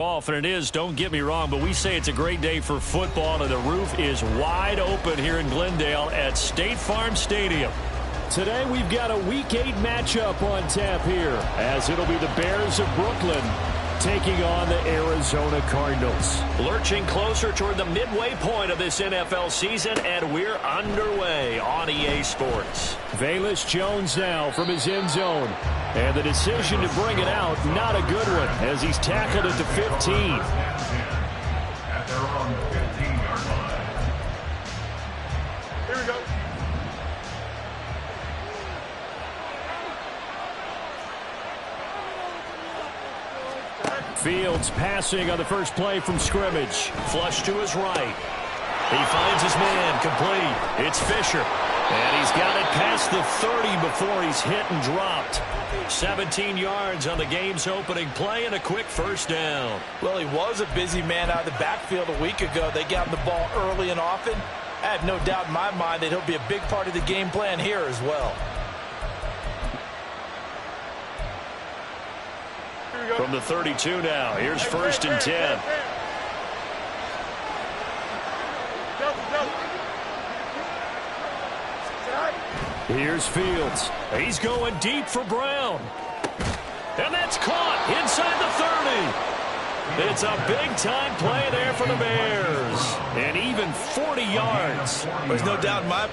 Off, and it is, don't get me wrong, but we say it's a great day for football, and the roof is wide open here in Glendale at State Farm Stadium. Today we've got a Week 8 matchup on tap here, as it'll be the Bears of Brooklyn taking on the Arizona Cardinals. Lurching closer toward the midway point of this NFL season, and we're underway on EA Sports. Velus Jones now from his end zone. And the decision to bring it out, not a good one, as he's tackled at the 15. At their own 15-yard line. Here we go. Fields passing on the first play from scrimmage. Flush to his right. He finds his man complete. It's Fisher. And he's got it past the 30 before he's hit and dropped. 17 yards on the game's opening play and a quick first down. Well, he was a busy man out of the backfield a week ago. They got him the ball early and often. I have no doubt in my mind that he'll be a big part of the game plan here as well. From the 32 now, here's first and 10. Here's Fields. He's going deep for Brown. And that's caught inside the 30. It's a big-time play there for the Bears. And even 40 yards. There's no doubt in my...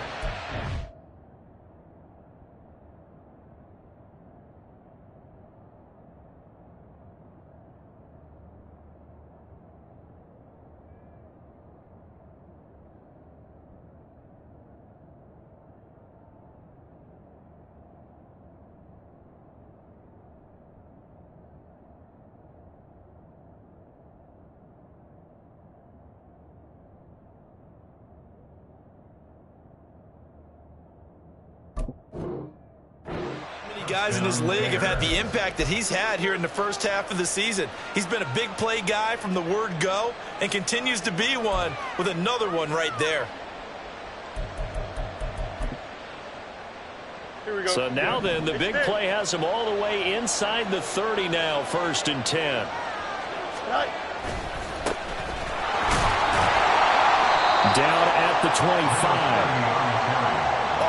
Guys in this league have had the impact that he's had here in the first half of the season. He's been a big play guy from the word go and continues to be one with another one right there. Here we go. So now then, the big play has him all the way inside the 30 now, first and 10. Down at the 25.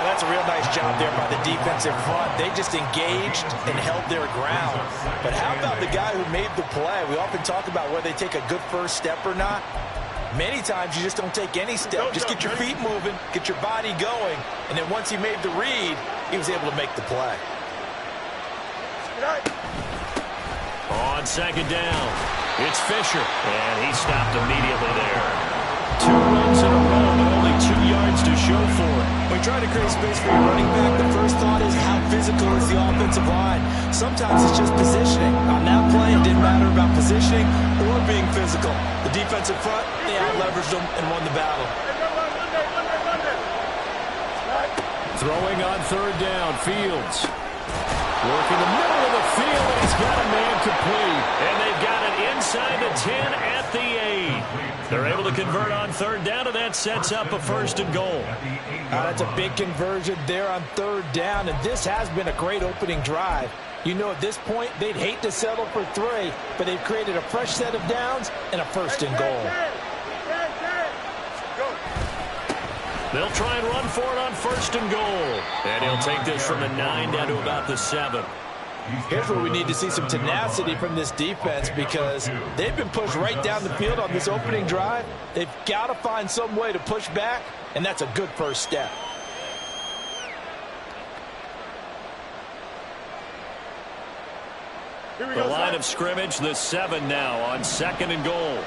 That's a real nice job there by the defensive front. They just engaged and held their ground. But how about the guy who made the play? We often talk about whether they take a good first step or not. Many times you just don't take any step. Just get your feet moving, get your body going, and then once he made the read, he was able to make the play. On second down, it's Fisher, and he stopped immediately there. 2 runs in a row, but only 2 yards to show for it. When you try to create space for your running back, the first thought is how physical is the offensive line. Sometimes it's just positioning. On that play, it didn't matter about positioning or being physical. The defensive front, they out-leveraged them and won the battle. Throwing on third down, Fields. Working the middle of the field, and he's got a man complete. And they've got it inside the 10 at the 8. They're able to convert on third down, and that sets up a first and goal. That's a big conversion there on third down, and this has been a great opening drive. You know, at this point, they'd hate to settle for 3, but they've created a fresh set of downs and a first and goal. They'll try and run for it on first and goal. And he'll take this from the 9 down to about the 7. Here's where we need to see some tenacity from this defense, because they've been pushed right down the field on this opening drive. They've got to find some way to push back, and that's a good first step. The line of scrimmage, the 7 now on second and goal.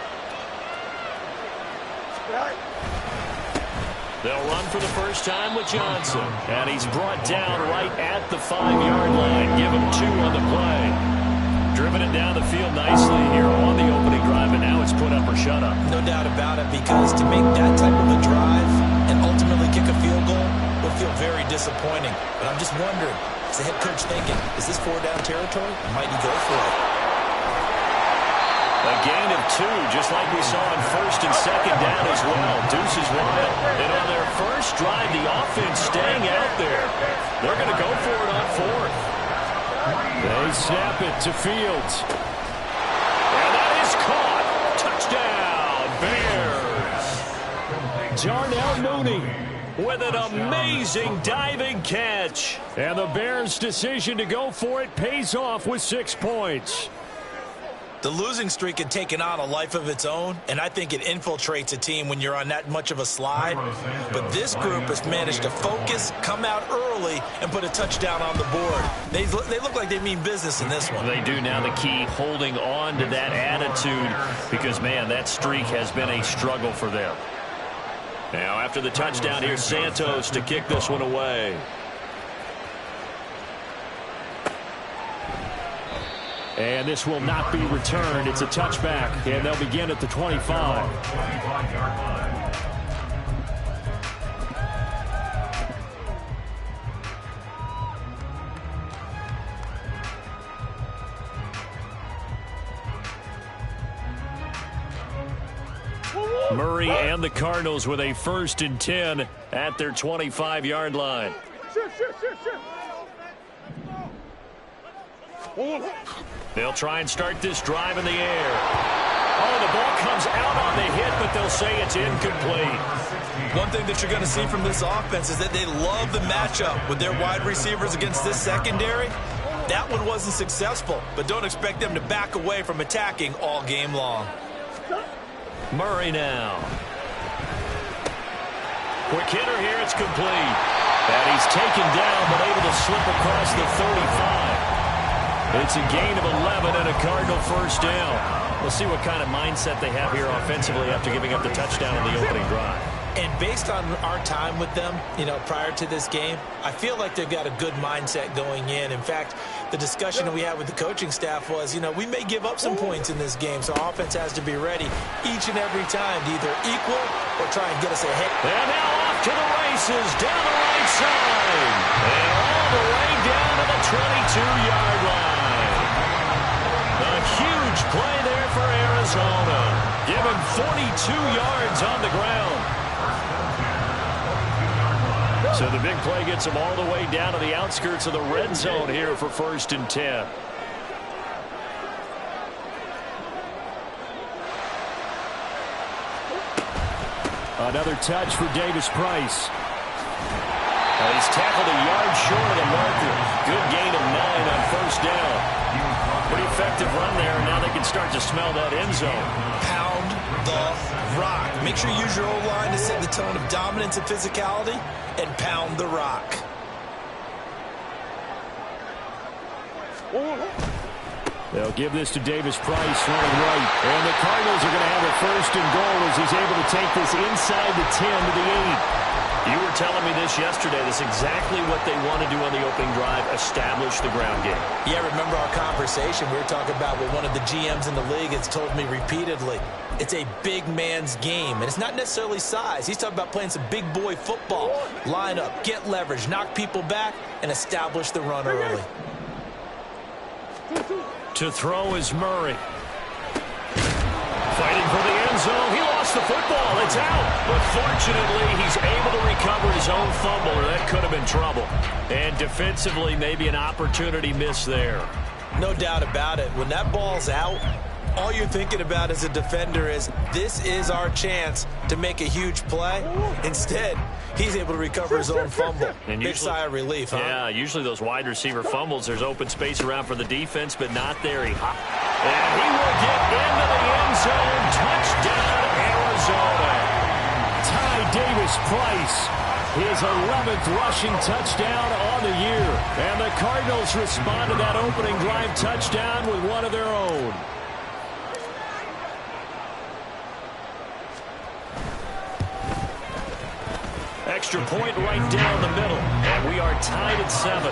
They'll run for the first time with Johnson. And he's brought down right at the 5-yard line. Give him 2 on the play. Driven it down the field nicely here on the opening drive, and now it's put up or shut up. No doubt about it, because to make that type of a drive and ultimately kick a field goal will feel very disappointing. But I'm just wondering, is the head coach thinking, is this 4-down territory? Might he go for it? A gain of 2, just like we saw on first and second down as well. Deuces wide. And on their first drive, the offense staying out there. They're going to go for it on fourth. They snap it to Fields. And that is caught. Darnell Mooney with an amazing diving catch. And the Bears' decision to go for it pays off with 6 points. The losing streak had taken on a life of its own, and I think it infiltrates a team when you're on that much of a slide. But this group has managed to focus, come out early, and put a touchdown on the board. They look like they mean business in this one. They do. Now the key, holding on to that attitude, because, man, that streak has been a struggle for them. Now, after the touchdown, here's Santos to kick this one away. And this will not be returned. It's a touchback, and they'll begin at the 25. Murray and the Cardinals with a 1st and 10 at their 25-yard line. They'll try and start this drive in the air. Oh, the ball comes out on the hit, but they'll say it's incomplete. One thing that you're going to see from this offense is that they love the matchup with their wide receivers against this secondary. That one wasn't successful, but don't expect them to back away from attacking all game long. Murray now. Quick hitter here, it's complete. And he's taken down, but able to slip across the 35. It's a gain of 11 and a Cardinal 1st down. We'll see what kind of mindset they have here offensively after giving up the touchdown in the opening drive. And based on our time with them, prior to this game, I feel like they've got a good mindset going in. In fact, the discussion that we had with the coaching staff was, we may give up some points in this game, so offense has to be ready each and every time to either equal or try and get us ahead. And now off to the races, down the right side. And all the way down to the 22-yard line. A huge play there for Arizona. Give him 42 yards on the ground. So the big play gets them all the way down to the outskirts of the red zone here for 1st and 10. Another touch for Davis Price. He's tackled a yard short of the marker. Good gain of 9 on 1st down. Pretty effective run there, and now they can start to smell that end zone. Pound the rock. Make sure you use your O-line to set the tone of dominance and physicality, and pound the rock. They'll give this to Davis Price running right. And the Cardinals are going to have a 1st and goal as he's able to take this inside the 10 to the 8. You were telling me this yesterday. That's exactly what they want to do on the opening drive, establish the ground game. Yeah, remember our conversation? We were talking about what one of the GMs in the league has told me repeatedly. It's a big man's game, and it's not necessarily size. He's talking about playing some big boy football. Line up, get leverage, knock people back, and establish the run early. To throw is Murray. Fighting for the end zone. He lost the football. It's out. But fortunately, he's able to recover his own fumble, or that could have been trouble. And defensively, maybe an opportunity miss there. No doubt about it. When that ball's out, all you're thinking about as a defender is, this is our chance to make a huge play. Instead, he's able to recover his own fumble. And big sigh of relief, huh? Yeah, usually those wide receiver fumbles, there's open space around for the defense, but not there. And he will get into the end zone. Touchdown, Arizona. Ty Davis Price, his 11th rushing touchdown on the year. And the Cardinals respond to that opening drive touchdown with one of their own. Extra point right down the middle. And we are tied at 7.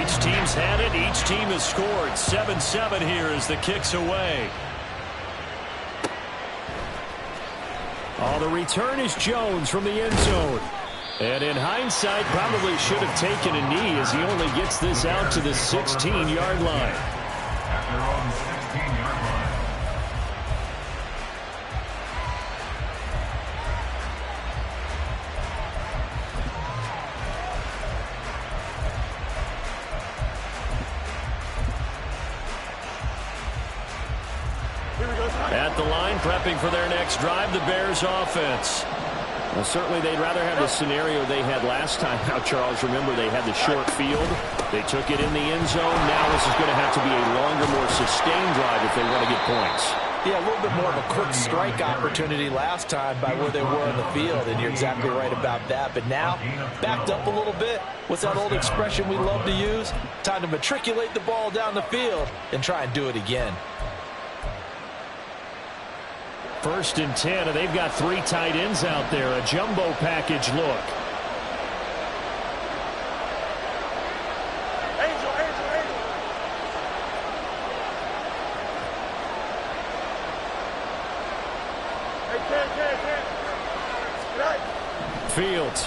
Each team's had it. Each team has scored. 7-7 here as the kick's away. Oh, the return is Jones from the end zone. And in hindsight, probably should have taken a knee as he only gets this out to the 16-yard line. At their own 16-yard line. Here we go. At the line, prepping for their next drive, the Bears offense. Well, certainly they'd rather have the scenario they had last time. Now, Charles, remember they had the short field. They took it in the end zone. Now this is going to have to be a longer, more sustained drive if they want to get points. Yeah, a little bit more of a quick strike opportunity last time by where they were in the field, and you're exactly right about that. But now, backed up a little bit. What's that old expression we love to use? Time to matriculate the ball down the field and try and do it again. 1st and 10, and they've got 3 tight ends out there. A jumbo package look. Fields.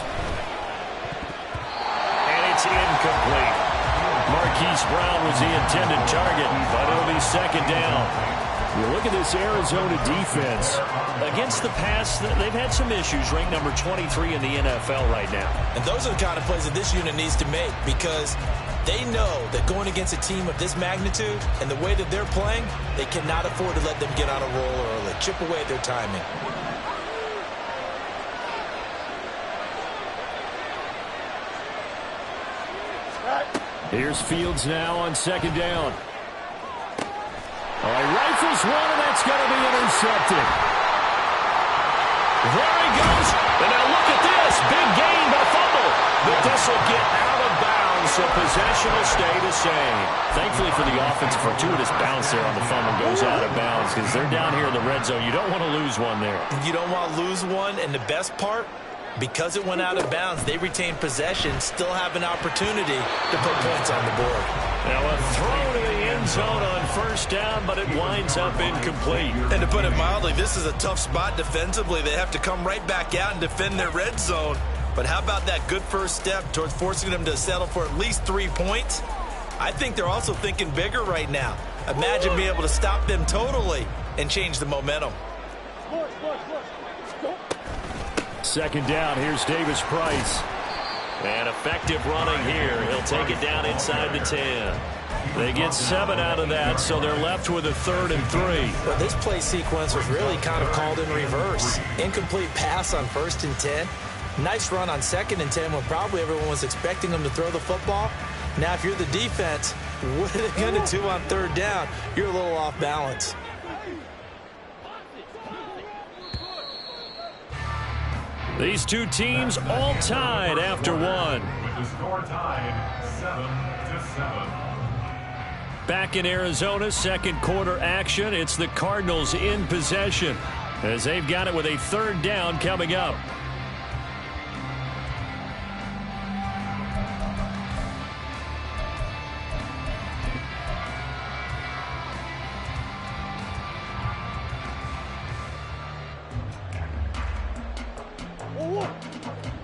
And it's incomplete. Marquise Brown was the intended target, but it'll be 2nd down. You look at this Arizona defense. Against the pass, they've had some issues. Ranked number 23 in the NFL right now. And those are the kind of plays that this unit needs to make, because they know that going against a team of this magnitude and the way that they're playing, they cannot afford to let them get on a roll early. Chip away at their timing. Here's Fields now on 2nd down. All right, rifles one, and that's going to be intercepted. There he goes. And now look at this. Big gain, but a fumble. But this will get out of bounds, so possession will stay the same. Thankfully for the offense, a fortuitous bounce there on the fumble goes out of bounds because they're down here in the red zone. You don't want to lose one there. You don't want to lose one, and the best part, because it went out of bounds, they retain possession, still have an opportunity to put points on the board. Now a throw to the end zone on 1st down, but it winds up incomplete. And to put it mildly, this is a tough spot defensively. They have to come right back out and defend their red zone. But how about that good first step towards forcing them to settle for at least 3 points? I think they're also thinking bigger right now. Imagine being able to stop them totally and change the momentum. 2nd down, here's Davis Price. And effective running here. He'll take it down inside the 10. They get 7 out of that, so they're left with a 3rd and 3. Well, this play sequence was really kind of called in reverse. Incomplete pass on 1st and 10. Nice run on 2nd and 10 when probably everyone was expecting them to throw the football. Now, if you're the defense, what are they going to do on 3rd down? You're a little off balance. These two teams all tied after one. With the score tied 7-7. Back in Arizona, 2nd quarter action. It's the Cardinals in possession as they've got it with a 3rd down coming up.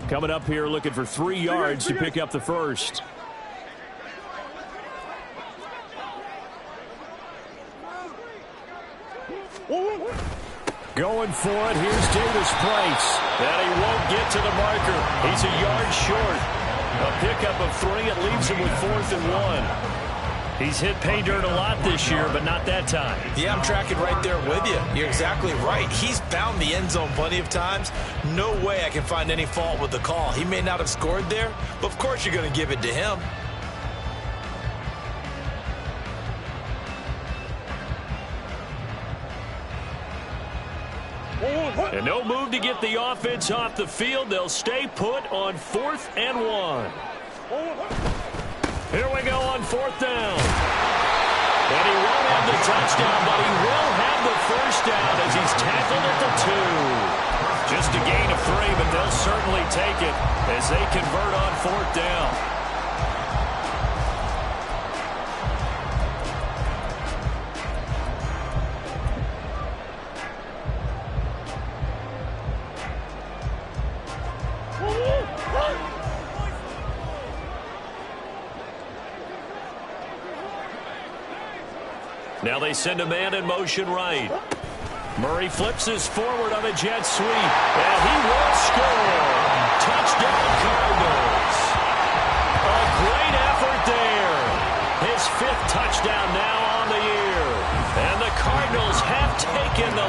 Coming up here looking for 3 yards to pick up the first. Going for it, here's Davis Price. And he won't get to the marker. He's a yard short. A pickup of 3, it leaves him with 4th and 1. He's hit pay dirt a lot this year, but not that time. Yeah, I'm tracking right there with you. You're exactly right. He's found the end zone plenty of times. No way I can find any fault with the call. He may not have scored there, but of course you're going to give it to him. And no move to get the offense off the field. They'll stay put on 4th and 1. Here we go on 4th down. And he won't have the touchdown, but he will have the 1st down as he's tackled at the 2. Just a gain of 3, but they'll certainly take it as they convert on 4th down. Now they send a man in motion right. Murray flips this forward on a jet sweep, and he will score. Touchdown, Cardinals. A great effort there. His 5th touchdown now on the year. And the Cardinals have taken the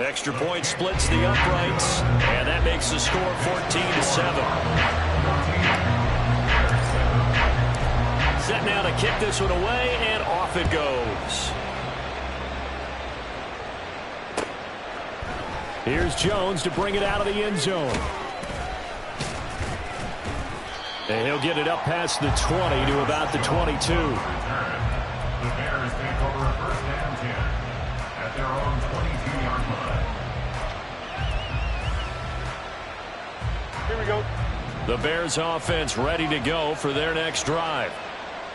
Extra point splits the uprights, and that makes the score 14-7. Set now to kick this one away, and off it goes. Here's Jones to bring it out of the end zone. And he'll get it up past the 20 to about the 22. The Bears take over a first and 10 at their own 22-yard line. Here we go. The Bears offense ready to go for their next drive.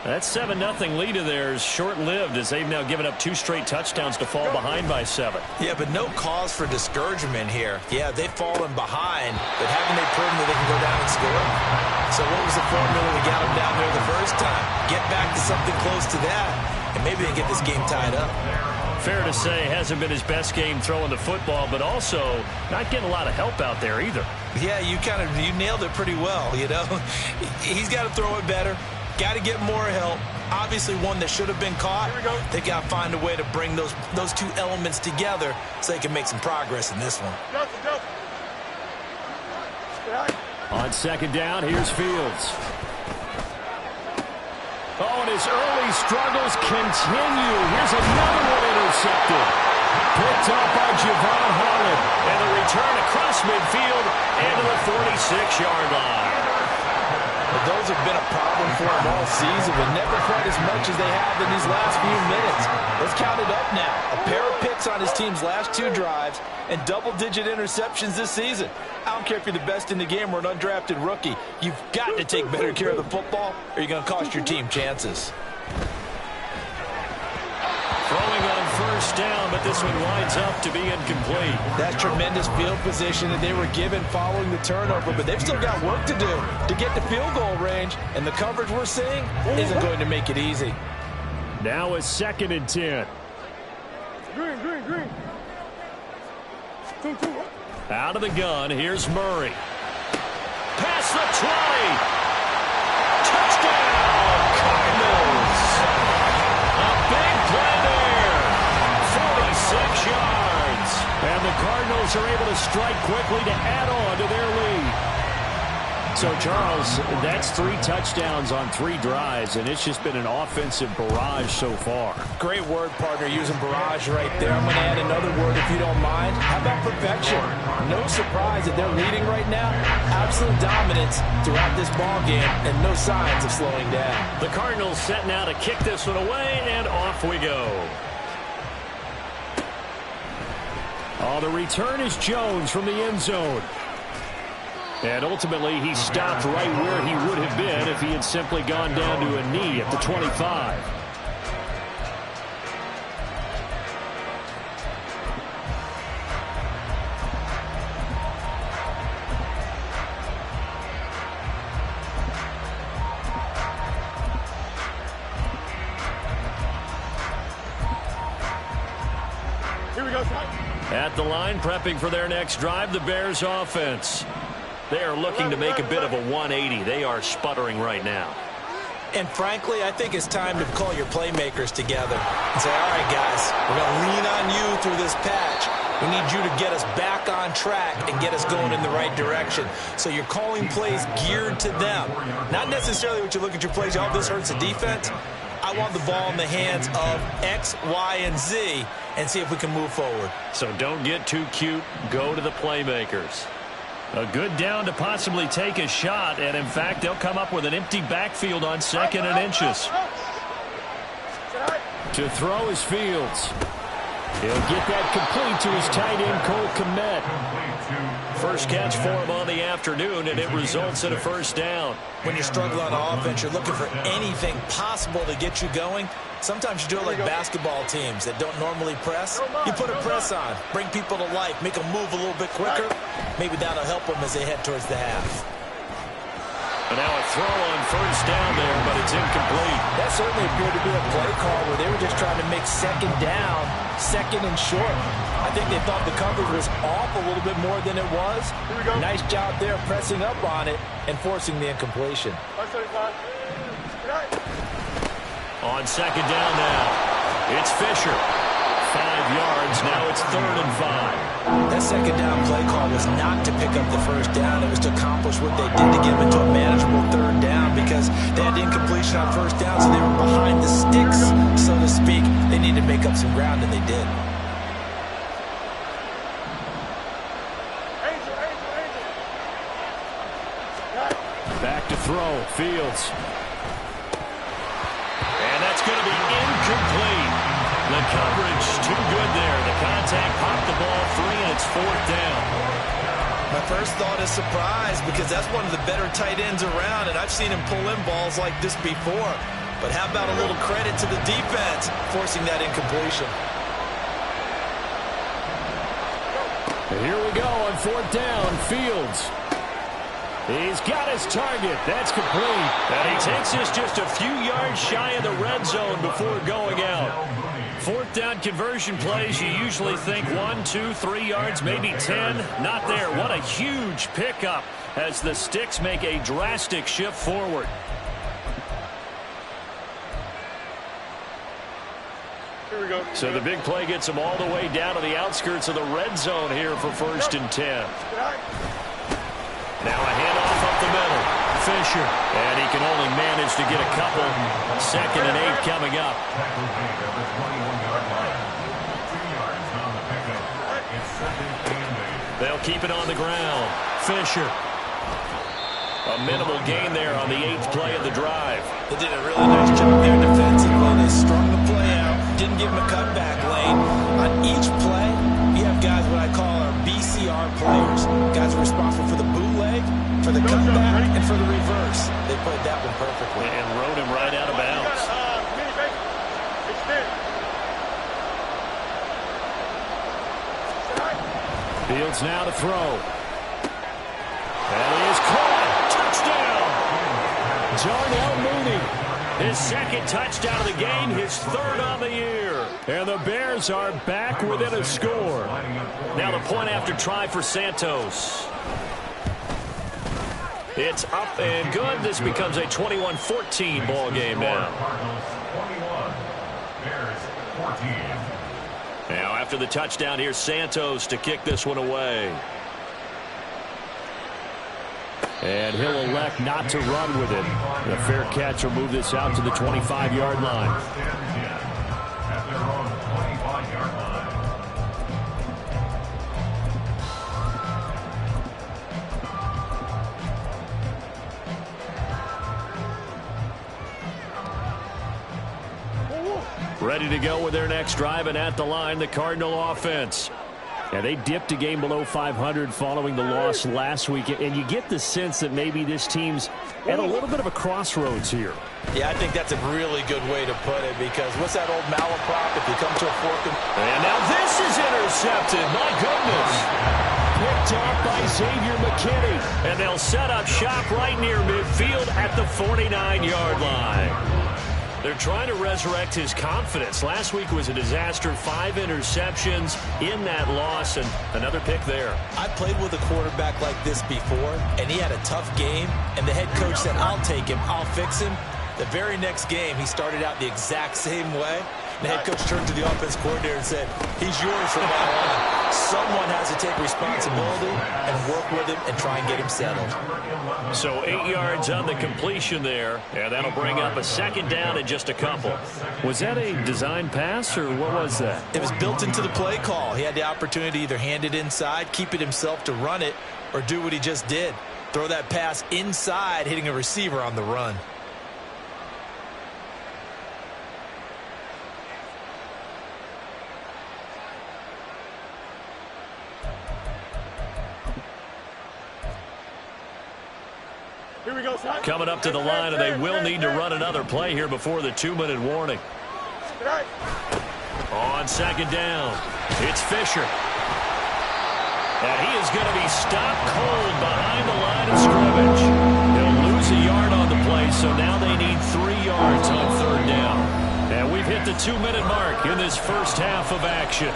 That 7-0 lead of theirs short-lived as they've now given up 2 straight touchdowns to fall behind by 7. Yeah, but no cause for discouragement here. Yeah, they've fallen behind, but haven't they proven that they can go down and score? So what was the formula that got them down there the first time? Get back to something close to that, and maybe they get this game tied up. Fair to say, hasn't been his best game throwing the football, but also not getting a lot of help out there either. Yeah, you nailed it pretty well, you know. He's got to throw it better. Got to get more help. Obviously one that should have been caught. They got to find a way to bring those 2 elements together so they can make some progress in this one. On second down, here's Fields. Oh, and his early struggles continue. Here's another one intercepted. Picked up by Javon Holland. And the return across midfield and to the 46-yard line. But those have been a problem for him all season, but never quite as much as they have in these last few minutes. Let's count it up now. A pair of picks on his team's last 2 drives and double-digit interceptions this season. I don't care if you're the best in the game or an undrafted rookie. You've got to take better care of the football or you're going to cost your team chances. Throwing on first down, but this one winds up to be incomplete. That tremendous field position that they were given following the turnover, but they've still got work to do to get to field goal range, and the coverage we're seeing isn't going to make it easy. Now a 2nd and 10. Green. 2. Out of the gun, here's Murray. Past the 20. Touchdown, Cardinals. A big play there. 46 yards. And the Cardinals are able to strike quickly to add on to their lead. So, Charles, that's 3 touchdowns on 3 drives, and it's just been an offensive barrage so far. Great word, partner, using barrage right there. I'm going to add another word if you don't mind. How about perfection? No surprise that they're leading right now. Absolute dominance throughout this ball game and no signs of slowing down. The Cardinals set now to kick this one away, and off we go. Oh, the return is Jones from the end zone. And ultimately, he stopped right where he would have been if he had simply gone down to a knee at the 25. Here we go, At the line, prepping for their next drive, the Bears offense. They are looking to make a bit of a 180. They are sputtering right now. And frankly, I think it's time to call your playmakers together and say, all right, guys, we're going to lean on you through this patch. We need you to get us back on track and get us going in the right direction. So you're calling plays geared to them. Not necessarily what you look at your plays, oh, this hurts the defense. I want the ball in the hands of X, Y, and Z and see if we can move forward. So don't get too cute. Go to the playmakers. A good down to possibly take a shot, and in fact, they'll come up with an empty backfield on 2nd and inches. To throw is Fields. He'll get that complete to his tight end, Cole Kmet. First catch for him on the afternoon, and it results in a first down. When you're struggling on offense, you're looking for anything possible to get you going. Sometimes you do it like basketball teams that don't normally press. You put a press on, bring people to life, make them move a little bit quicker. Maybe that'll help them as they head towards the half. And now a throw on first down there, but it's incomplete. That certainly appeared to be a play call where they were just trying to make 2nd down, 2nd and short. I think they thought the coverage was off a little bit more than it was. Nice job there pressing up on it and forcing the incompletion. On 2nd down now, it's Fisher. 5 yards. Now it's 3rd and 5. That second down play call was not to pick up the first down. It was to accomplish what they did to get them into a manageable 3rd down because they had incompletion on first down, so they were behind the sticks, so to speak. They needed to make up some ground, and they did. Back to throw. Fields. And that's going to be incomplete. The coverage too good there. The contact popped the ball free, and it's 4th down. My first thought is surprise because that's one of the better tight ends around, and I've seen him pull in balls like this before. But how about a little credit to the defense forcing that incompletion? And here we go on 4th down. Fields. He's got his target. That's complete. And he takes us just a few yards shy of the red zone before going out. 4th down conversion plays, you usually think 1, 2, 3 yards, maybe 10. Not there. What a huge pickup as the Sticks make a drastic shift forward. Here we go. So the big play gets them all the way down to the outskirts of the red zone here for 1st and 10. Now a handoff up the middle. Fisher. And he can only manage to get a couple. 2nd and 8 coming up. They'll keep it on the ground. Fisher. A minimal gain there on the 8th play of the drive. They did a really nice job there defensively. They strung the play out, didn't give him a cutback lane. On each play, you have guys what I call our BCR players. Guys are responsible for the bootleg, for the cutback, and for the reverse. They played that one perfectly. And rode him right out of bounds. Fields now to throw. And he is caught. Touchdown. Darnell Mooney. His 2nd touchdown of the game, his 3rd on the year. And the Bears are back within a score. Now the point after try for Santos. It's up and good. This becomes a 21-14 ball game now. Now after the touchdown, here's Santos to kick this one away. And he'll elect not to run with it. The fair catch will move this out to the 25-yard line. At their own 25-yard line. Ready to go with their next drive, and at the line, the Cardinal offense. Yeah, they dipped a game below 500 following the loss last week, and you get the sense that maybe this team's at a little bit of a crossroads here. Yeah, I think that's a really good way to put it because what's that old malaprop? If you come to a fork and now this is intercepted. My goodness. Picked off by Xavier McKinney. And they'll set up shop right near midfield at the 49-yard line. They're trying to resurrect his confidence. Last week was a disaster. 5 interceptions in that loss, and another pick there. I played with a quarterback like this before, and he had a tough game, and the head coach said, I'll take him, I'll fix him. The very next game, he started out the exact same way. The head coach turned to the offense coordinator and said, he's yours from now on. Someone has to take responsibility and work with him and try and get him settled. So 8 yards on the completion there, and that'll bring up a 2nd down in just a couple. Was that a design pass, or what was that? It was built into the play call. He had the opportunity to either hand it inside, keep it himself to run it, or do what he just did. Throw that pass inside, hitting a receiver on the run. Here we go, son. Coming up to the line, and they will need to run another play here before the 2-minute warning. On 2nd down, it's Fisher. And he is going to be stopped cold behind the line of scrimmage. He'll lose a yard on the play, so now they need 3 yards on 3rd down. And we've hit the 2-minute mark in this first half of action.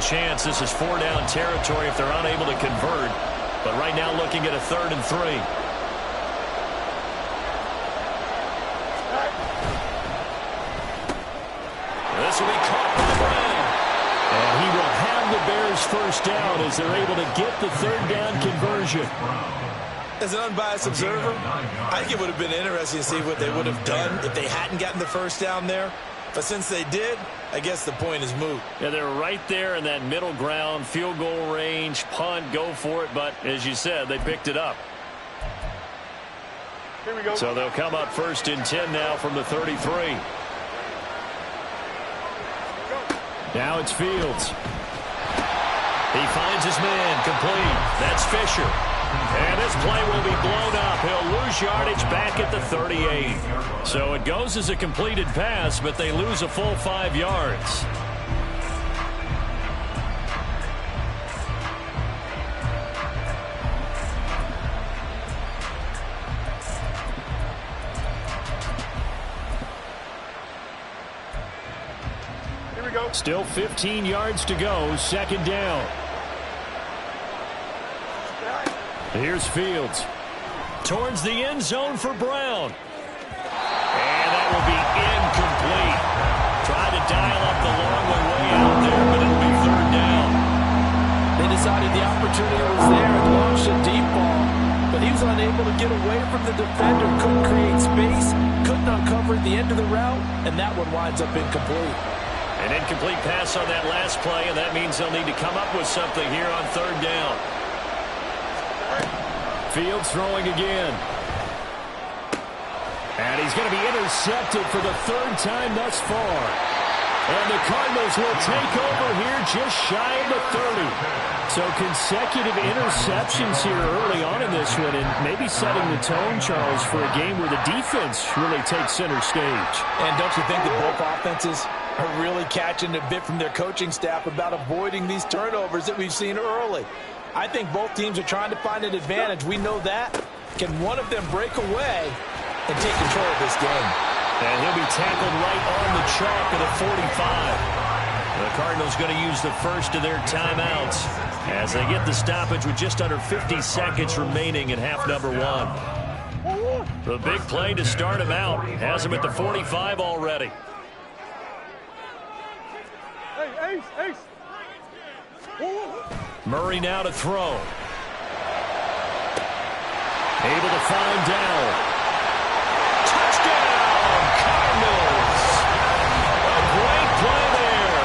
second chance. This is 4-down territory if they're unable to convert. But right now looking at a 3rd and 3. This will be caught by Brown. And he will have the Bears first down as they're able to get the 3rd down conversion. As an unbiased observer, I think it would have been interesting to see what they would have done if they hadn't gotten the first down there. But since they did, I guess the point is moot. Yeah, they're right there in that middle ground, field goal range, punt, go for it. But as you said, they picked it up. Here we go. So they'll come up 1st and 10 now from the 33. Now it's Fields. He finds his man complete. That's Fisher. And this play will be blown up. He'll lose yardage back at the 38. So it goes as a completed pass, but they lose a full 5 yards. Here we go. Still 15 yards to go. 2nd down. Here's Fields. Towards the end zone for Brown. And that will be incomplete. Tried to dial up the long way out there, but it'll be 3rd down. They decided the opportunity was there and launched a deep ball. But he was unable to get away from the defender. Couldn't create space. Couldn't uncover the end of the route. And that one winds up incomplete. An incomplete pass on that last play, and that means they'll need to come up with something here on 3rd down. Fields throwing again. And he's going to be intercepted for the 3rd time thus far. And the Cardinals will take over here just shy of the 30. So consecutive interceptions here early on in this one, and maybe setting the tone, Charles, for a game where the defense really takes center stage. And don't you think that both offenses are really catching a bit from their coaching staff about avoiding these turnovers that we've seen early? I think both teams are trying to find an advantage. We know that. Can one of them break away and take control of this game? And he'll be tackled right on the chalk at a 45. The Cardinals going to use the first of their timeouts as they get the stoppage with just under 50 seconds remaining in half number 1. The big play to start him out. Has him at the 45 already. Hey, Ace. Murray now to throw. Able to find Dowell. Touchdown, Cardinals! A great play there.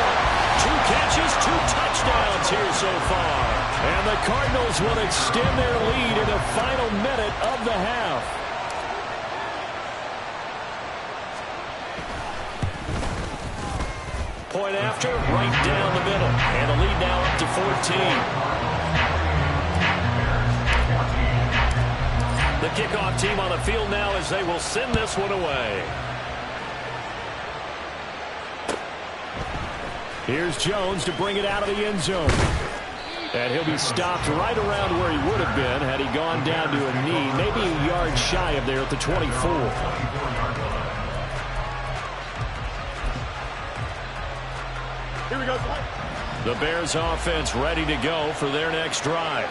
2 catches, 2 touchdowns here so far. And the Cardinals will extend their lead in the final minute of the half. Point after, right down the middle. And the lead now up to 14. The kickoff team on the field now as they will send this one away. Here's Jones to bring it out of the end zone. And he'll be stopped right around where he would have been had he gone down to a knee, maybe a yard shy of there at the 24. Here we go. The Bears offense ready to go for their next drive.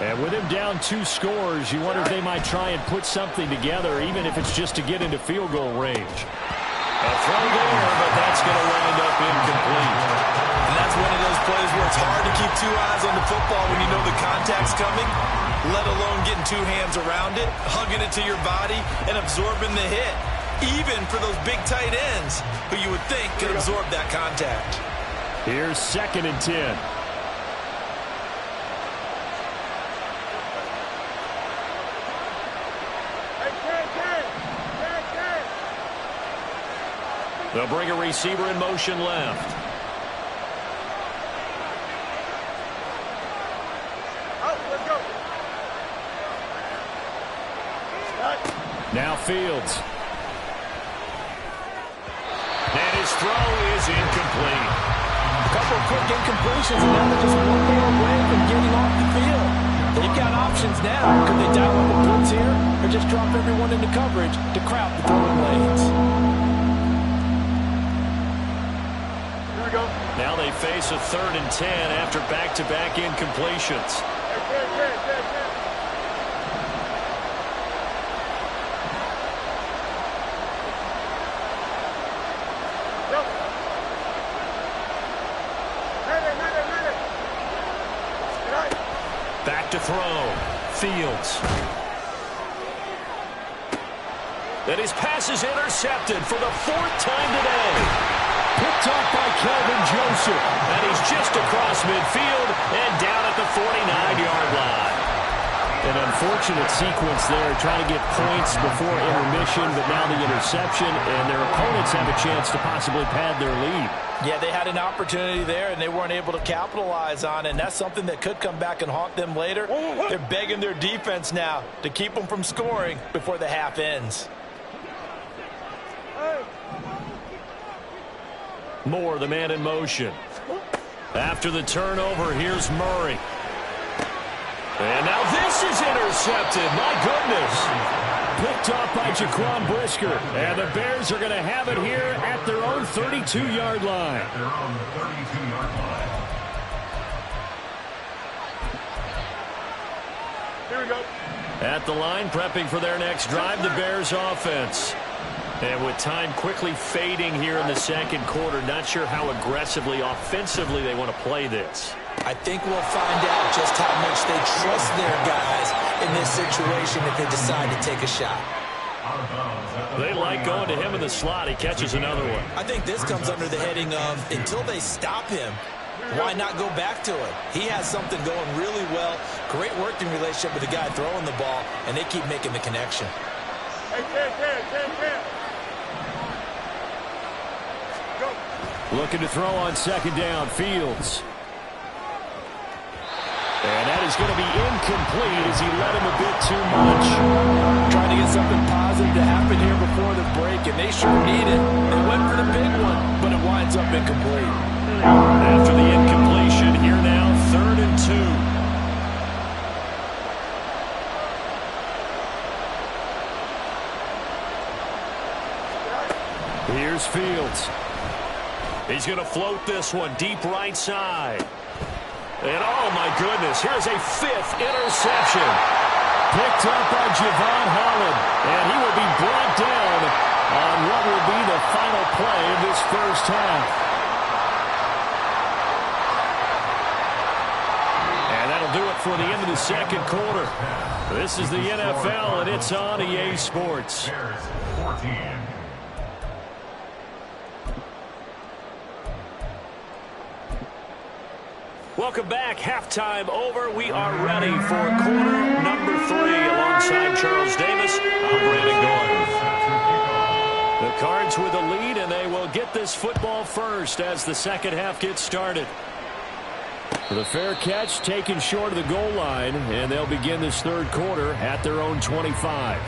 And with him down 2 scores, you wonder if they might try and put something together, even if it's just to get into field goal range. A throw there, but that's going to wind up incomplete. And that's one of those plays where it's hard to keep 2 eyes on the football when you know the contact's coming, let alone getting 2 hands around it, hugging it to your body, and absorbing the hit, even for those big tight ends who you would think could absorb that contact. Here's 2nd and 10. They'll bring a receiver in motion left. Let's go. Now Fields. And his throw is incomplete. A couple of quick incompletions, and now they're just one more away from getting off the field. They've got options now. Could they dial up a blitz here or just drop everyone into coverage to crowd the throwing lanes? Here we go. Now they face a 3rd and 10 after back-to-back incompletions. Back to throw. Fields. And his pass is intercepted for the 4th time today. Picked off by Kelvin Joseph. And he's just across midfield and down at the 49-yard line. An unfortunate sequence there, trying to get points before intermission, but now the interception, and their opponents have a chance to possibly pad their lead. Yeah, they had an opportunity there, and they weren't able to capitalize on it, and that's something that could come back and haunt them later. They're begging their defense now to keep them from scoring before the half ends. Moore, the man in motion. After the turnover, here's Murray. And now this is intercepted. My goodness. Picked off by Jaquan Brisker. And the Bears are going to have it here at their own 32-yard line. At their own 32-yard line. Here we go. At the line, prepping for their next drive, the Bears offense. And with time quickly fading here in the second quarter, not sure how aggressively, offensively they want to play this. I think we'll find out just how much they trust their guys in this situation if they decide to take a shot. They like going to him in the slot. He catches another one. I think this comes under the heading of until they stop him, why not go back to it? He has something going really well, great working relationship with the guy throwing the ball, and they keep making the connection. Hey, Cam. Go. Looking to throw on 2nd down, Fields. And that is going to be incomplete as he led him a bit too much. Trying to get something positive to happen here before the break, and they sure need it. They went for the big one, but it winds up incomplete. After the incompletion, here now, 3rd and 2. Here's Fields. He's going to float this one deep right side. And oh my goodness, here's a 5th interception. Picked up by Javon Holland. And he will be brought down on what will be the final play of this first half. And that'll do it for the end of the second quarter. This is the NFL, and it's on EA Sports. Bears 14. Welcome back. Halftime over. We are ready for quarter number 3. Alongside Charles Davis, I'm Brandon Gordon. The Cards with a lead, and they will get this football first as the second half gets started. The fair catch taken short of the goal line, and they'll begin this third quarter at their own 25.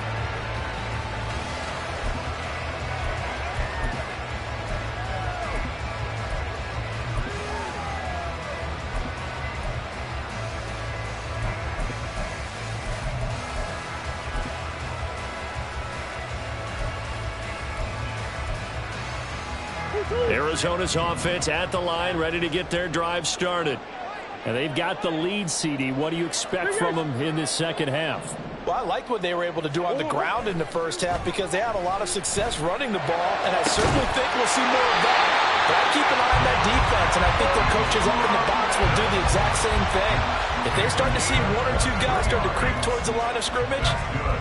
Arizona's offense at the line, ready to get their drive started. And they've got the lead, CD. What do you expect from them in this second half? Well, I liked what they were able to do on the ground in the first half because they had a lot of success running the ball, and I certainly think we'll see more of that. But I keep an eye on that defense, and I think their coaches up in the box will do the exact same thing. If they start to see 1 or 2 guys start to creep towards the line of scrimmage,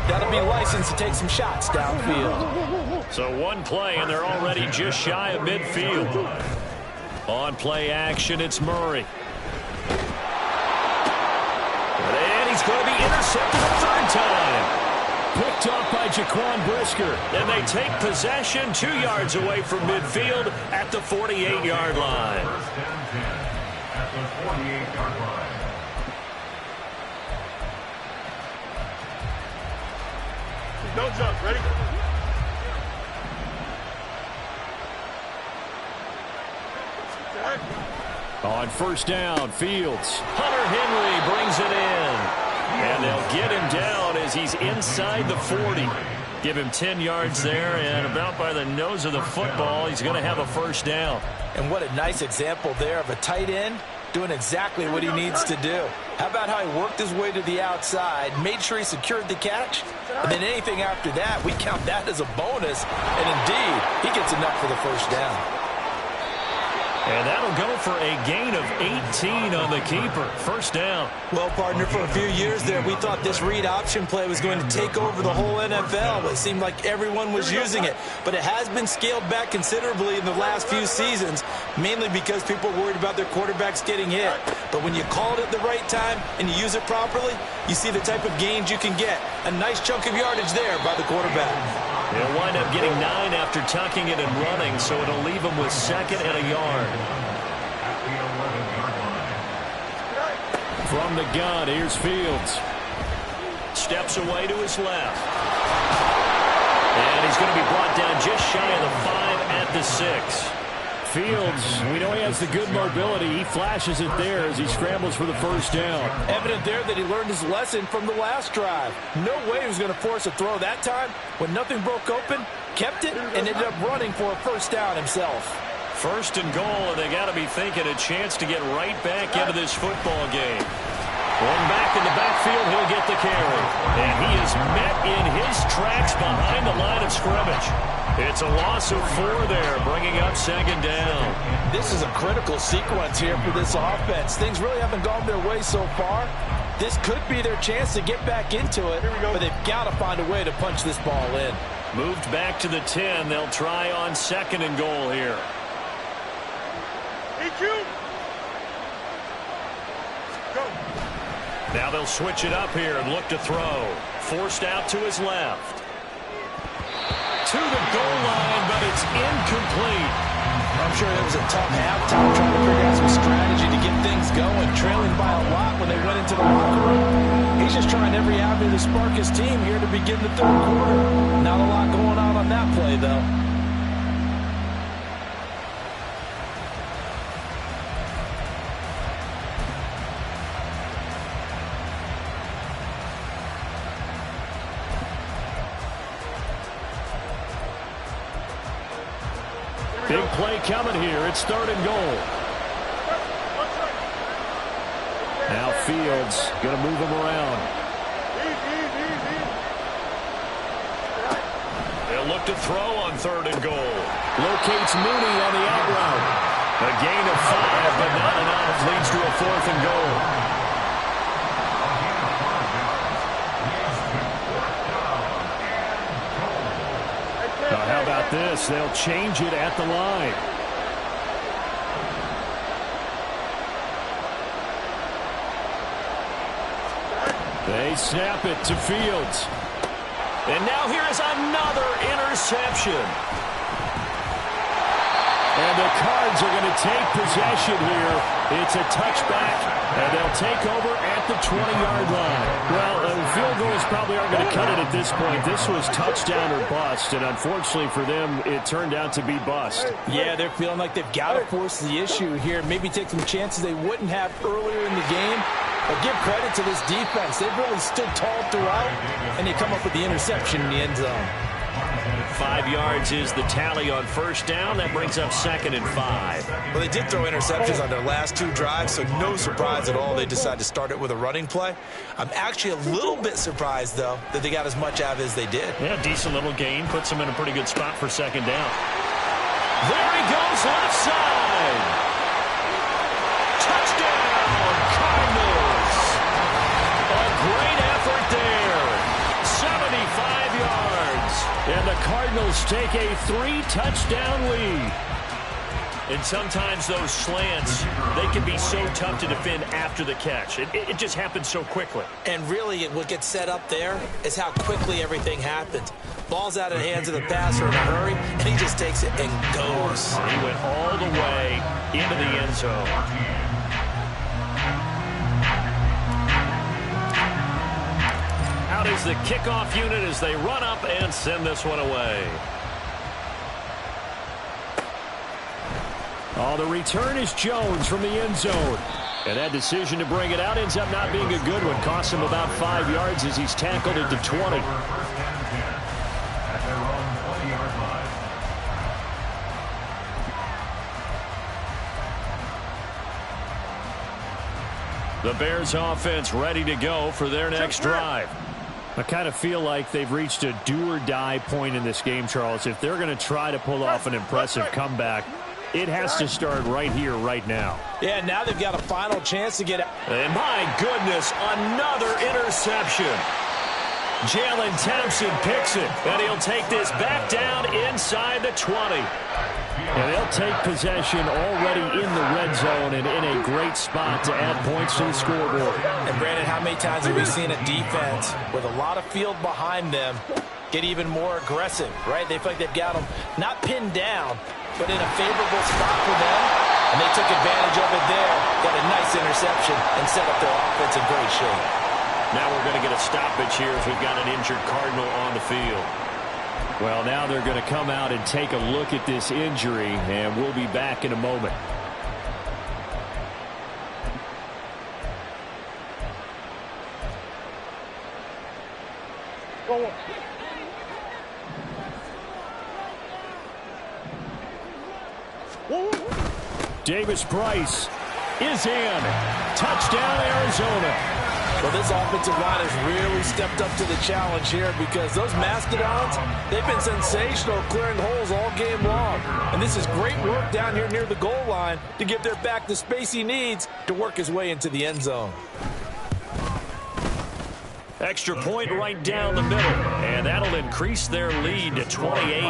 that'll be licensed to take some shots downfield. So one play, and they're already just shy of midfield. On play action, it's Murray. And he's going to be intercepted a 3rd time. Picked off by Jaquan Brisker. And they take possession 2 yards away from midfield at the 48-yard line. First and 10 at the 48-yard line. No jump. Ready? On first down, Fields. Hunter Henry brings it in. And they'll get him down as he's inside the 40. Give him 10 yards there, and about by the nose of the football, he's going to have a first down. And what a nice example there of a tight end doing exactly what he needs to do. How about how he worked his way to the outside, made sure he secured the catch, and then anything after that, we count that as a bonus, and indeed, he gets enough for the first down. And that'll go for a gain of 18 on the keeper. First down. Well, partner, for a few years there, we thought this read option play was going to take over the whole NFL. It seemed like everyone was using it. But it has been scaled back considerably in the last few seasons, mainly because people are worried about their quarterbacks getting hit. But when you call it at the right time and you use it properly, you see the type of gains you can get. A nice chunk of yardage there by the quarterback. He'll wind up getting 9 after tucking it and running, so it'll leave him with second and a yard. From the gun, here's Fields. Steps away to his left. And he's going to be brought down just shy of the 5 at the 6. Fields, we know he has the good mobility. He flashes it there as he scrambles for the first down. Evident there that he learned his lesson from the last drive. No way he was going to force a throw that time. When nothing broke open, kept it, and ended up running for a first down himself. First and goal, and they got to be thinking a chance to get right back into this football game. Going back in the backfield, he'll get the carry. And he is met in his tracks behind the line of scrimmage. It's a loss of 4 there, bringing up second down. This is a critical sequence here for this offense. Things really haven't gone their way so far. This could be their chance to get back into it, but they've got to find a way to punch this ball in. Moved back to the 10. They'll try on second and goal here. Go. Now they'll switch it up here and look to throw. Forced out to his left. To the goal line, but it's incomplete. I'm sure it was a tough halftime trying to figure out some strategy to get things going, trailing by a lot when they went into the locker room. He's just trying every avenue to spark his team here to begin the third quarter. Not a lot going on that play, though. Big play coming here. It's third and goal. Now Fields going to move him around. They'll look to throw on third and goal. Locates Mooney on the out route. A gain of 5, but not enough. Leads to a fourth and goal. Now, how about this? They'll change it at the line. They snap it to Fields. And now here is another interception. And the Cards are going to take possession here. It's a touchback, and they'll take over at the 20-yard line. Well, field goals probably aren't going to cut it at this point. This was touchdown or bust, and unfortunately for them, it turned out to be bust. Yeah, they're feeling like they've got to force the issue here. Maybe take some chances they wouldn't have earlier in the game. But give credit to this defense. They've really stood tall throughout, and they come up with the interception in the end zone. 5 yards is the tally on first down. That brings up second and 5. Well, they did throw interceptions on their last 2 drives, so no surprise at all they decided to start it with a running play. I'm actually a little bit surprised, though, that they got as much out of it as they did. Yeah, decent little gain. Puts them in a pretty good spot for second down. There he goes, left side. Touchdown, Cardinals. A great effort there. 75 yards. And the Cardinals take a 3-touchdown lead. And sometimes those slants, they can be so tough to defend after the catch. It just happens so quickly. And really, what gets set up there is how quickly everything happens. Ball's out of the hands of the passer in a hurry, and he just takes it and goes. He went all the way into the end zone. Out is the kickoff unit as they run up and send this one away. Oh, the return is Jones from the end zone. And that decision to bring it out ends up not being a good one. Costs him about 5 yards as he's tackled at the 20. The Bears offense ready to go for their next drive. I kind of feel like they've reached a do-or-die point in this game, Charles. If they're going to try to pull off an impressive comeback, it has to start right here, right now. Yeah, now they've got a final chance to get out. And my goodness, another interception. Jalen Thompson picks it, and he'll take this back down inside the 20. And they'll take possession already in the red zone and in a great spot to add points to the scoreboard. And Brandon, how many times have we seen a defense with a lot of field behind them get even more aggressive, right? They feel like they've got them not pinned down, but in a favorable spot for them. And they took advantage of it there, got a nice interception, and set up their offense in great shape. Now we're going to get a stoppage here as we've got an injured Cardinal on the field. Well, now they're going to come out and take a look at this injury, and we'll be back in a moment. Davis Price is in. Touchdown, Arizona. Well, this offensive line has really stepped up to the challenge here because those Mastodons, they've been sensational clearing holes all game long. And this is great work down here near the goal line to give their back the space he needs to work his way into the end zone. Extra point right down the middle, and that'll increase their lead to 28.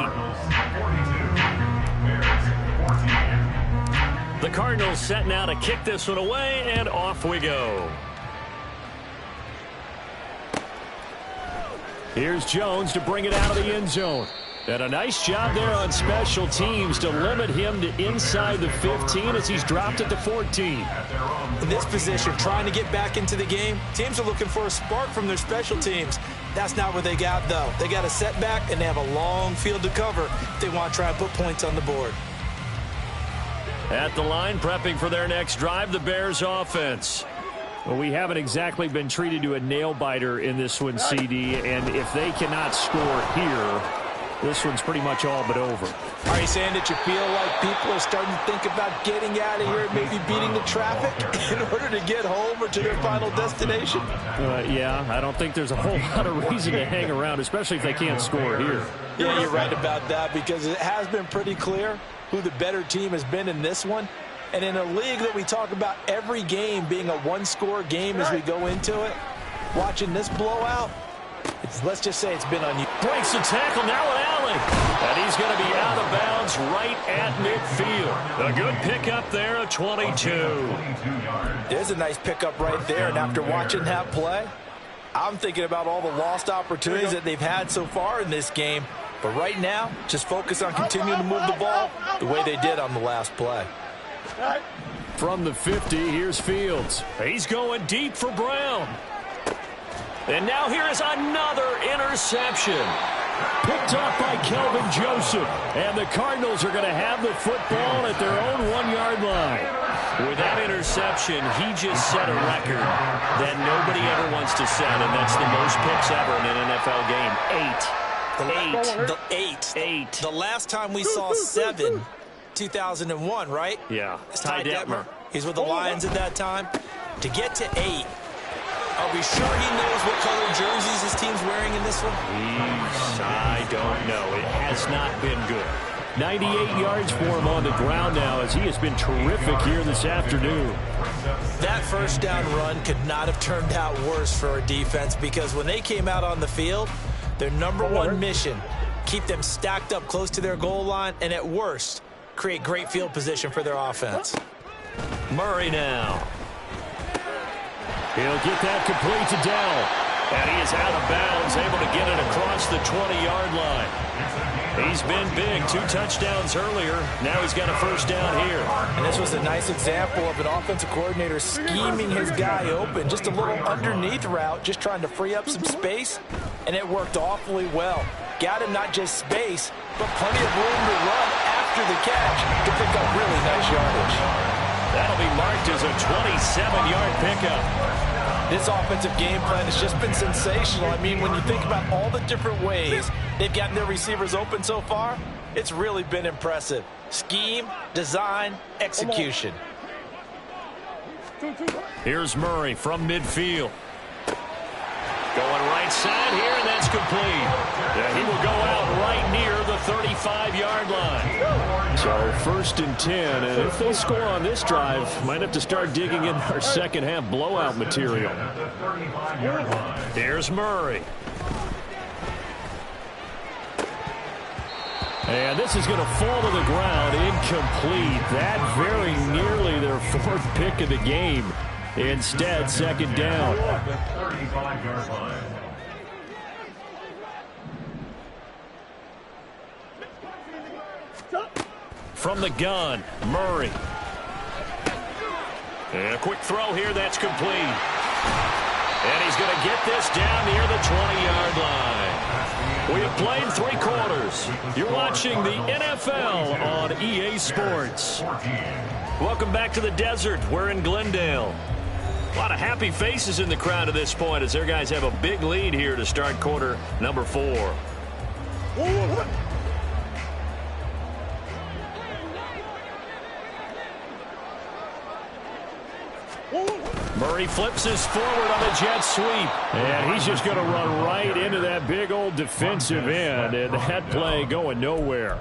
The Cardinals set now to kick this one away, and off we go. Here's Jones to bring it out of the end zone. And a nice job there on special teams to limit him to inside the 15 as he's dropped at the 14. In this position, trying to get back into the game, teams are looking for a spark from their special teams. That's not what they got, though. They got a setback, and they have a long field to cover if they want to try and put points on the board. At the line, prepping for their next drive, the Bears offense. Well, we haven't exactly been treated to a nail-biter in this one, CD, and if they cannot score here, this one's pretty much all but over. Are you saying that you feel like people are starting to think about getting out of here, maybe beating the traffic in order to get home or to their final destination? Yeah, I don't think there's a whole lot of reason to hang around, especially if they can't score here. Yeah, you're right about that because it has been pretty clear who the better team has been in this one. And in a league that we talk about every game being a one-score game as we go into it, watching this blowout, let's just say it's been unusual. Breaks the tackle, now an alley. And he's going to be out of bounds right at midfield. A good pickup there, a 22. There's a nice pickup right there, and after watching that play, I'm thinking about all the lost opportunities that they've had so far in this game. But right now, just focus on continuing to move the ball the way they did on the last play. From the 50, here's Fields. He's going deep for Brown. And now here is another interception. Picked off by Kelvin Joseph. And the Cardinals are going to have the football at their own 1-yard line. With that interception, he just set a record that nobody ever wants to set, and that's the most picks ever in an NFL game. 8. The last time we saw 7, 2001, right? Yeah. It's Ty Detmer. He's with the Lions at that time. To get to 8, are we sure he knows what color jerseys his team's wearing in this one? I don't know. It has not been good. 98 yards for him on the ground now as he has been terrific here this afternoon. That first down run could not have turned out worse for our defense because when they came out on the field, their number one mission, keep them stacked up close to their goal line, and at worst, create great field position for their offense. Murray now. He'll get that complete to Dell. And he is out of bounds, able to get it across the 20-yard line. He's been big, 2 touchdowns earlier. Now he's got a first down here. And this was a nice example of an offensive coordinator scheming his guy open. Just a little underneath route, just trying to free up some space. And it worked awfully well. Got him not just space, but plenty of room to run after the catch to pick up really nice yardage. That'll be marked as a 27-yard pickup. This offensive game plan has just been sensational. I mean, when you think about all the different ways they've gotten their receivers open so far, it's really been impressive. Scheme, design, execution. Here's Murray from midfield. Going right side here, and that's complete. Yeah, he will go out right near the 35-yard line. So 1st and 10, and if they score on this drive, might have to start digging in our second half blowout material. Here's Murray. And this is going to fall to the ground, incomplete. That very nearly their 4th pick of the game. Instead, 2nd down. From the gun, Murray. And a quick throw here, that's complete. And he's going to get this down near the 20-yard line. We have played 3 quarters. You're watching the NFL on EA Sports. Welcome back to the desert. We're in Glendale. A lot of happy faces in the crowd at this point as their guys have a big lead here to start quarter number 4. Murray flips his forward on a jet sweep. And he's just going to run right into that big old defensive end. And that play going nowhere.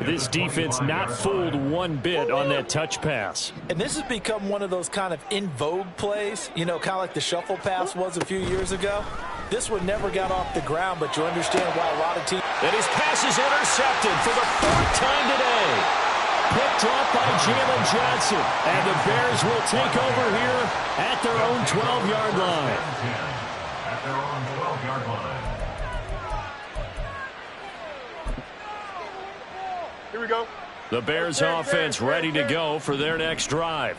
This defense not fooled one bit on that touch pass. And this has become one of those kind of in vogue plays, you know, kind of like the shuffle pass was a few years ago. This one never got off the ground, but you understand why a lot of teams. And his pass is intercepted for the 4th time today. Picked off by Jalen Johnson. And the Bears will take over here at their own 12-yard line. At their own 12-yard line. Here we go. The Bears offense ready to go for their next drive.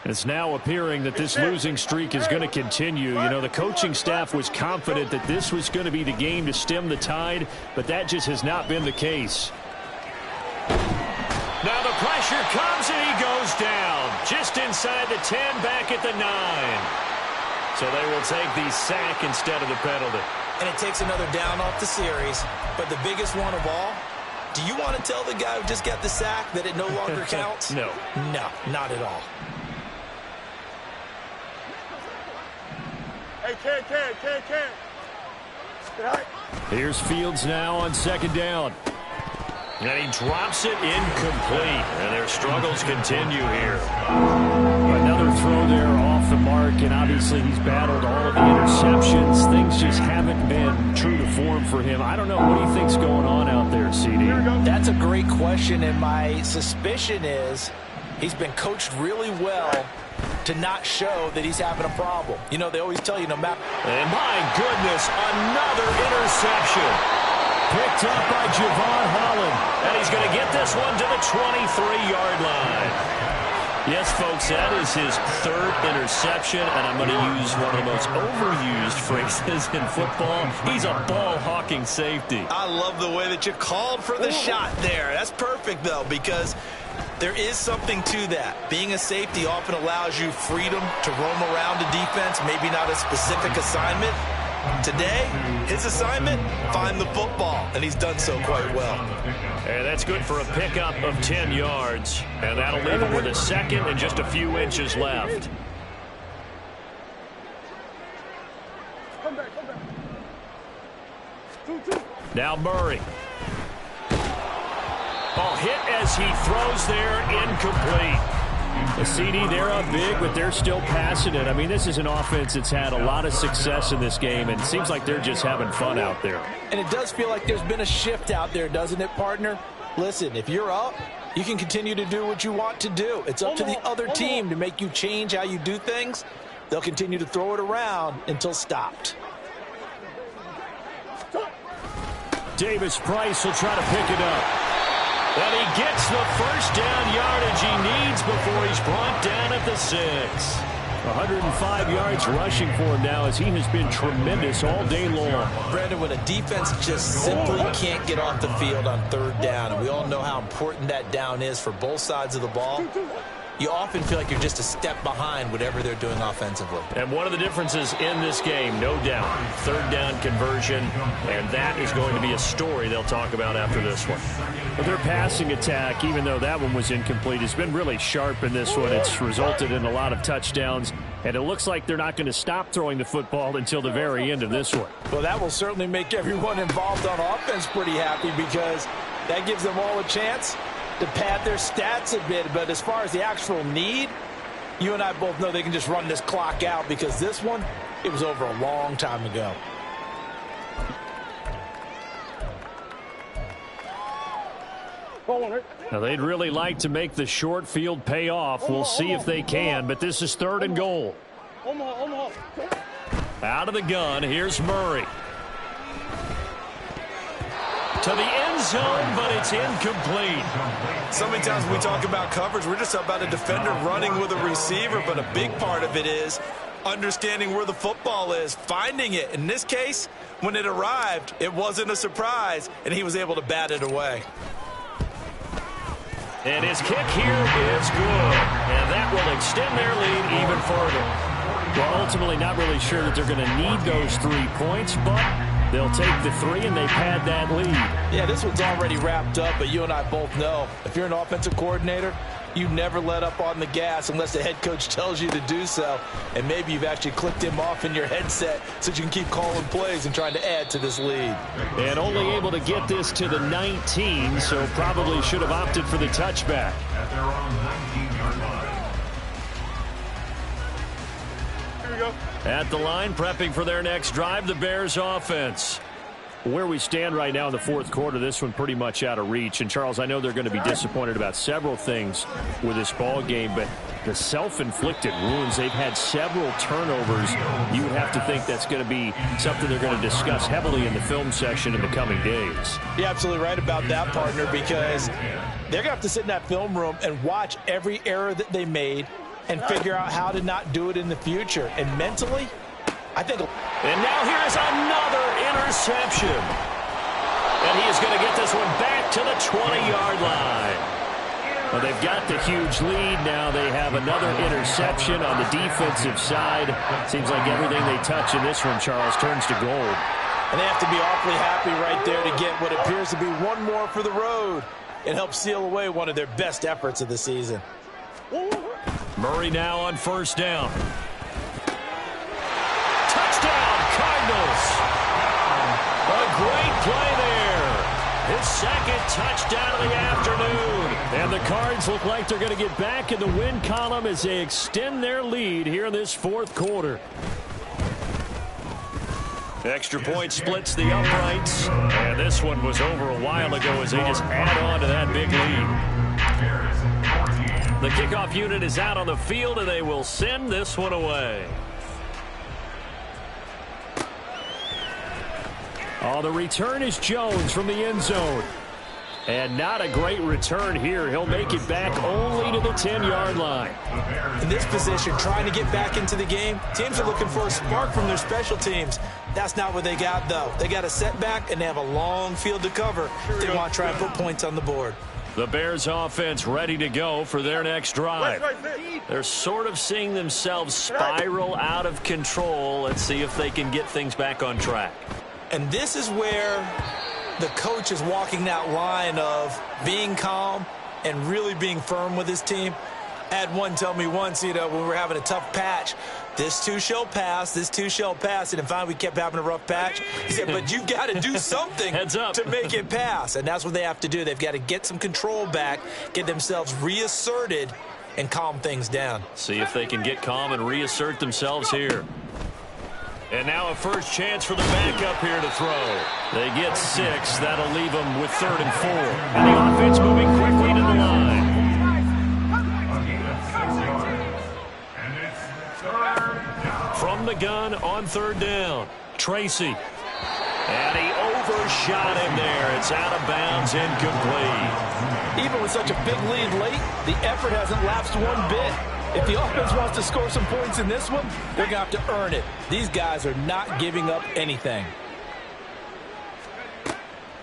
It's now appearing that this losing streak is going to continue. You know, the coaching staff was confident that this was going to be the game to stem the tide, but that just has not been the case. Now the pressure comes and he goes down. Just inside the 10, back at the 9. So they will take the sack instead of the penalty. And it takes another down off the series. But the biggest one of all, do you want to tell the guy who just got the sack that it no longer counts? No. No, not at all. Hey, Ken. Here's Fields now on 2nd down. And he drops it incomplete. And their struggles continue here. Another throw there off the mark, and obviously he's battled all of the interceptions. Things just haven't been true to form for him. I don't know. What do you think's going on out there, CD? That's a great question, and my suspicion is he's been coached really well to not show that he's having a problem. You know, they always tell you no matter. And my goodness, another interception. Picked up by Javon Holland. And he's going to get this one to the 23-yard line. Yes, folks, that is his 3rd interception, and I'm going to use one of the most overused phrases in football. He's a ball-hawking safety. I love the way that you called for the shot there. That's perfect, though, because there is something to that. Being a safety often allows you freedom to roam around a defense, maybe not a specific assignment. Today, his assignment, find the football, and he's done so quite well. And that's good for a pickup of 10 yards. And that'll leave him with a 2nd and just a few inches left. Come back. Now Murray. Ball hit as he throws there, incomplete. The CD, they're up big, but they're still passing it. I mean, this is an offense that's had a lot of success in this game, and it seems like they're just having fun out there. And it does feel like there's been a shift out there, doesn't it, partner? Listen, if you're up, you can continue to do what you want to do. It's up to the other team to make you change how you do things. They'll continue to throw it around until stopped. Davis Price will try to pick it up. And he gets the first down yardage he needs before he's brought down at the 6. 105 yards rushing for him now as he has been tremendous all day long. Brandon, when a defense just simply can't get off the field on 3rd down, and we all know how important that down is for both sides of the ball, you often feel like you're just a step behind whatever they're doing offensively. And one of the differences in this game, no doubt, third down conversion, and that is going to be a story they'll talk about after this one. But their passing attack, even though that one was incomplete, has been really sharp in this one. It's resulted in a lot of touchdowns, and it looks like they're not going to stop throwing the football until the very end of this one. Well, that will certainly make everyone involved on offense pretty happy, because that gives them all a chance to pad their stats a bit. But as far as the actual need, you and I both know they can just run this clock out, because this one, it was over a long time ago. Now, they'd really like to make the short field pay off. We'll see if they can, but this is 3rd and goal. Out of the gun, here's Murray. To the end zone, but it's incomplete. So many times when we talk about coverage, we're just about a defender running with a receiver, but a big part of it is understanding where the football is, finding it. In this case, when it arrived, it wasn't a surprise, and he was able to bat it away. And his kick here is good, and that will extend their lead even further. Well, ultimately not really sure that they're going to need those 3 points, but they'll take the 3 and they pad that lead. Yeah, this one's already wrapped up, but you and I both know if you're an offensive coordinator, you never let up on the gas unless the head coach tells you to do so. And maybe you've actually clicked him off in your headset so you can keep calling plays and trying to add to this lead. And only able to get this to the 19, so probably should have opted for the touchback. At their own 19-yard line. Here we go. At the line, prepping for their next drive, the Bears offense. Where we stand right now in the 4th quarter, this one pretty much out of reach. And, Charles, I know they're going to be disappointed about several things with this ball game, but the self-inflicted wounds, they've had several turnovers. You would have to think that's going to be something they're going to discuss heavily in the film session in the coming days. You're absolutely right about that, partner, because they're going to have to sit in that film room and watch every error that they made and figure out how to not do it in the future. And mentally, I think... And now here is another interception. And he is going to get this one back to the 20-yard line. Well, they've got the huge lead. Now they have another interception on the defensive side. Seems like everything they touch in this one, Charles, turns to gold. And they have to be awfully happy right there to get what appears to be one more for the road. It helps seal away one of their best efforts of the season. Murray now on 1st down. Touchdown, Cardinals. A great play there. His 2nd touchdown of the afternoon. And the Cards look like they're going to get back in the win column as they extend their lead here in this 4th quarter. Extra point splits the uprights. And this one was over a while ago as they just add on to that big lead. The kickoff unit is out on the field, and they will send this one away. Oh, the return is Jones from the end zone. And not a great return here. He'll make it back only to the 10-yard line. In this position, trying to get back into the game, teams are looking for a spark from their special teams. That's not what they got, though. They got a setback, and they have a long field to cover if they want to try and put points on the board. The Bears offense ready to go for their next drive. They're sort of seeing themselves spiral out of control. Let's see if they can get things back on track. And this is where the coach is walking that line of being calm and really being firm with his team. I had one tell me once, when we were having a tough patch, this too shall pass, this too shall pass. And finally we kept having a rough patch. He said, but you've got to do something to make it pass. And that's what they have to do. They've got to get some control back, get themselves reasserted, and calm things down. See if they can get calm and reassert themselves here. And now a first chance for the backup here to throw. They get 6. That'll leave them with 3rd and 4. And the offense moving quickly to the line. From the gun on 3rd down. Tracy. And he overshot him there. It's out of bounds, incomplete. Even with such a big lead late, the effort hasn't lapsed one bit. If the offense wants to score some points in this one, they're going to have to earn it. These guys are not giving up anything.